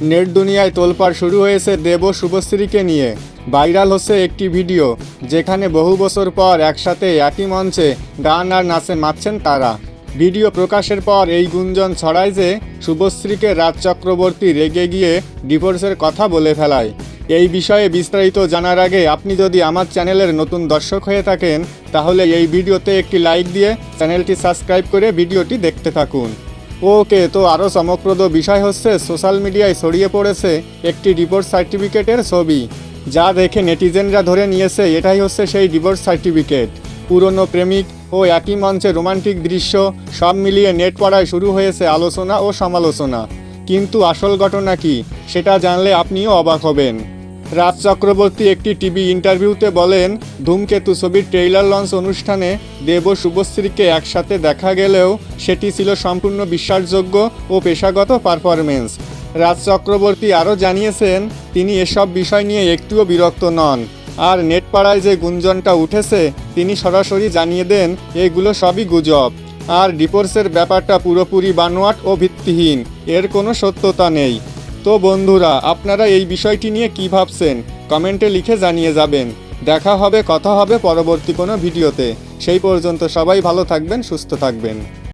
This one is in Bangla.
নেট দুনিয়ায় তোলপাড় শুরু হয়েছে দেব ও শুভশ্রীকে নিয়ে। ভাইরাল হচ্ছে একটি ভিডিও যেখানে বহু বছর পর একসাথে একই মঞ্চে গান আর নাচে মাতছেন তারা। ভিডিও প্রকাশের পর এই গুঞ্জন ছড়ায় যে শুভশ্রীকে রাজ চক্রবর্তী রেগে গিয়ে ডিভোর্সের কথা বলে ফেলায়। এই বিষয়ে বিস্তারিত জানার আগে আপনি যদি আমার চ্যানেলের নতুন দর্শক হয়ে থাকেন তাহলে এই ভিডিওতে একটি লাইক দিয়ে চ্যানেলটি সাবস্ক্রাইব করে ভিডিওটি দেখতে থাকুন। ওকে, তো আরও চমকপ্রদ বিষয় হচ্ছে সোশ্যাল মিডিয়ায় ছড়িয়ে পড়েছে একটি ডিভোর্স সার্টিফিকেটের ছবি, যা দেখে নেটিজেনরা ধরে নিয়েছে এটাই হচ্ছে সেই ডিভোর্স সার্টিফিকেট। পুরনো প্রেমিক ও একই মঞ্চে রোমান্টিক দৃশ্য সব মিলিয়ে নেট পাড়ায় শুরু হয়েছে আলোচনা ও সমালোচনা। কিন্তু আসল ঘটনা কি সেটা জানলে আপনিও অবাক হবেন। রাজ চক্রবর্তী একটি টিভি ইন্টারভিউতে বলেন, ধূমকেতু ছবির ট্রেইলার লঞ্চ অনুষ্ঠানে দেব ও শুভশ্রীকে একসাথে দেখা গেলেও সেটি ছিল সম্পূর্ণ বিশ্বাসযোগ্য ও পেশাগত পারফরমেন্স। রাজ চক্রবর্তী আরও জানিয়েছেন তিনি এসব বিষয় নিয়ে একটুও বিরক্ত নন। আর নেট পাড়ায় যে গুঞ্জনটা উঠেছে তিনি সরাসরি জানিয়ে দেন এগুলো সবই গুজব। আর ডিভোর্সের ব্যাপারটা পুরোপুরি বানোয়াট ও ভিত্তিহীন, এর কোনো সত্যতা নেই। তো বন্ধুরা, আপনারা এই বিষয়টি নিয়ে কী ভাবছেন কমেন্টে লিখে জানিয়ে যাবেন। কথা হবে পরবর্তী কোনো ভিডিওতে। সেই পর্যন্ত সবাই ভালো থাকবেন, সুস্থ থাকবেন।